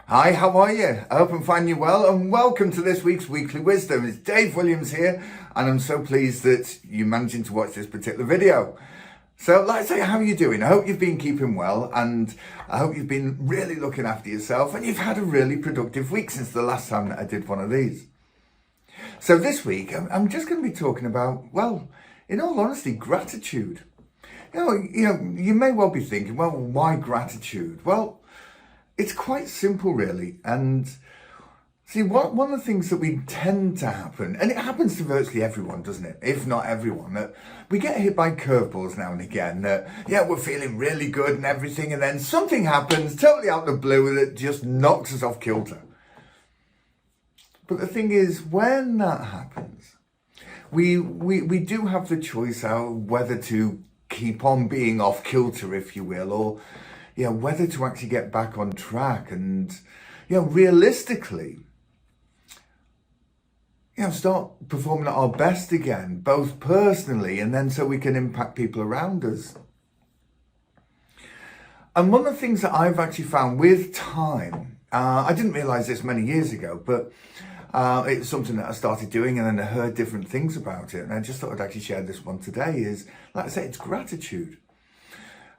Hi, how are you? I hope I'm finding you well, and welcome to this week's Weekly Wisdom. It's Dave Williams here, and I'm so pleased that you're managing to watch this particular video. So, like I say, how are you doing? I hope you've been keeping well, and I hope you've been really looking after yourself, and you've had a really productive week since the last time that I did one of these. So this week, I'm just going to be talking about, well, in all honesty, gratitude. You may well be thinking, well, why gratitude? Well, it's quite simple, really. And see, one of the things that we tend to happen, and it happens to virtually everyone, doesn't it? If not everyone, that we get hit by curveballs now and again. That, yeah, we're feeling really good and everything, and then something happens totally out of the blue that just knocks us off kilter. But the thing is, when that happens, we do have the choice out whether to keep on being off kilter, if you will, or whether to actually get back on track and, realistically, start performing at our best again, both personally and then so we can impact people around us. And one of the things that I've actually found with time, I didn't realize this many years ago, but it's something that I started doing, and then I heard different things about it. And I just thought I'd actually share this one today is, like I say, it's gratitude.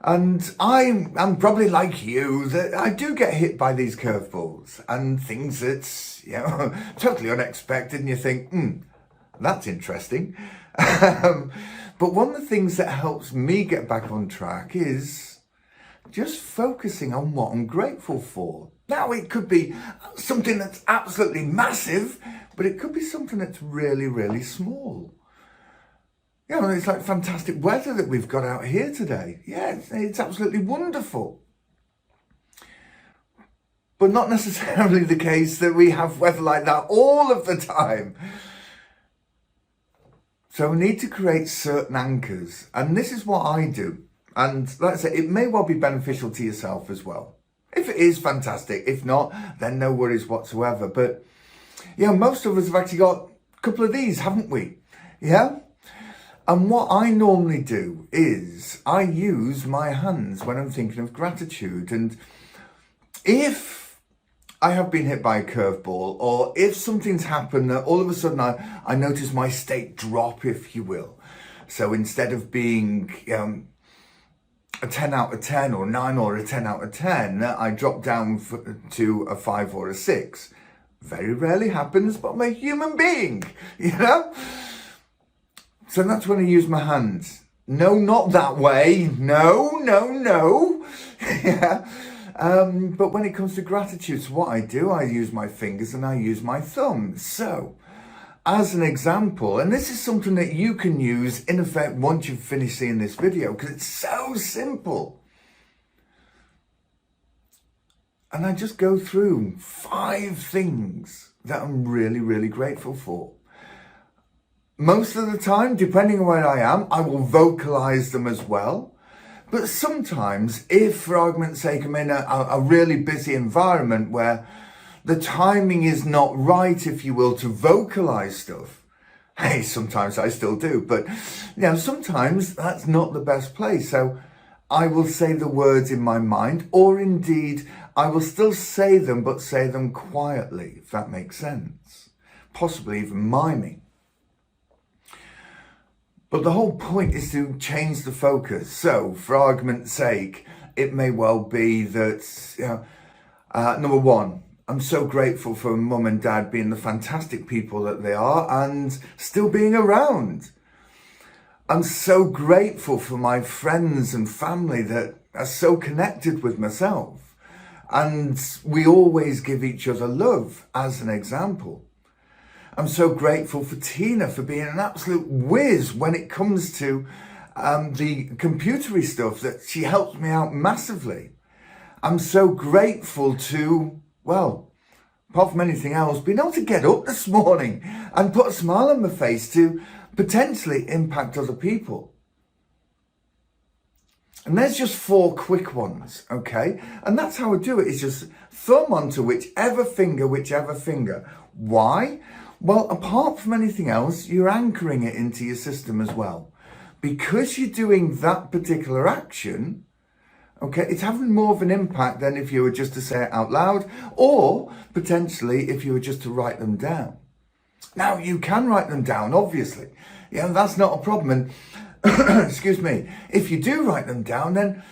And I'm probably like you, that I do get hit by these curveballs and things that's, totally unexpected, and you think, that's interesting. But one of the things that helps me get back on track is just focusing on what I'm grateful for. Now, it could be something that's absolutely massive, but it could be something that's really, really small. It's like fantastic weather that we've got out here today. Yeah, it's absolutely wonderful. But not necessarily the case that we have weather like that all of the time. So we need to create certain anchors. And this is what I do. And like I say, it may well be beneficial to yourself as well. If it is, fantastic. If not, then no worries whatsoever. But, most of us have actually got a couple of these, haven't we? Yeah? And what I normally do is I use my hands when I'm thinking of gratitude. And if I have been hit by a curveball, or if something's happened that all of a sudden I notice my state drop, if you will. So instead of being a 10 out of 10 or 9 or a 10 out of 10, I drop down to a 5 or a 6. Very rarely happens, but I'm a human being, So that's when I use my hands. No, not that way. No. But when it comes to gratitude, so what I do, I use my fingers and I use my thumbs. So, as an example, and this is something that you can use in effect once you've finished seeing this video, because it's so simple. And I just go through 5 things that I'm really, really grateful for. Most of the time, depending on where I am, I will vocalize them as well. But sometimes, if for argument's sake, I'm in a really busy environment where the timing is not right, if you will, to vocalize stuff. Hey, sometimes I still do, but sometimes that's not the best place. So I will say the words in my mind, or indeed, I will still say them, but say them quietly, if that makes sense. Possibly even miming. But the whole point is to change the focus. So, for argument's sake, it may well be that, number one, I'm so grateful for mum and dad being the fantastic people that they are and still being around. I'm so grateful for my friends and family that are so connected with myself. And we always give each other love, as an example. I'm so grateful for Tina for being an absolute whiz when it comes to the computery stuff, that she helps me out massively. I'm so grateful to, well, apart from anything else, being able to get up this morning and put a smile on my face to potentially impact other people. And there's just 4 quick ones, okay? And that's how I do it, is just thumb onto whichever finger. Why? Well, apart from anything else, you're anchoring it into your system as well. Because you're doing that particular action, Okay, it's having more of an impact than if you were just to say it out loud, or potentially if you were just to write them down. Now, you can write them down, obviously. Yeah, that's not a problem. And excuse me, if you do write them down, then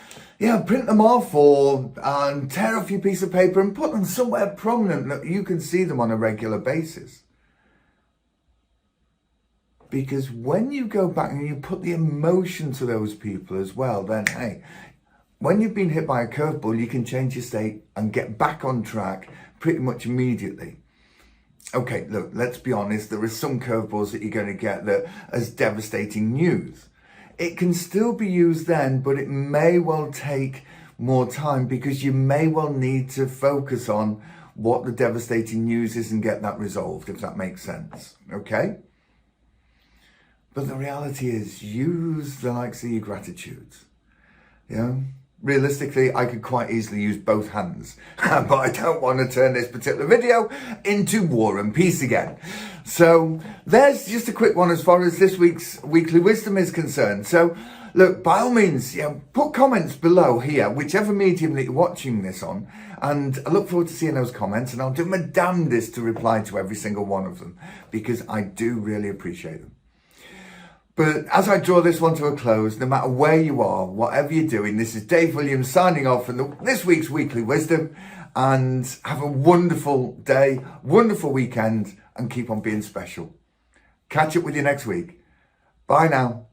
print them off or tear off your piece of paper and put them somewhere prominent that you can see them on a regular basis. Because when you go back and you put the emotion to those people as well, then hey, when you've been hit by a curveball, you can change your state and get back on track pretty much immediately. Okay, look, let's be honest, there are some curveballs that you're going to get that as devastating news. It can still be used then, but it may well take more time because you may well need to focus on what the devastating news is and get that resolved, if that makes sense, okay? But the reality is, use the likes of your gratitudes, Realistically, I could quite easily use both hands, but I don't want to turn this particular video into War and Peace again. So there's just a quick one as far as this week's Weekly Wisdom is concerned. So look, by all means, put comments below here, whichever medium that you're watching this on, and I look forward to seeing those comments, and I'll do my damnedest to reply to every single one of them, because I do really appreciate them. But as I draw this one to a close, no matter where you are, whatever you're doing, this is Dave Williams signing off from this week's Weekly Wisdom, and have a wonderful day, wonderful weekend, and keep on being special. Catch up with you next week. Bye now.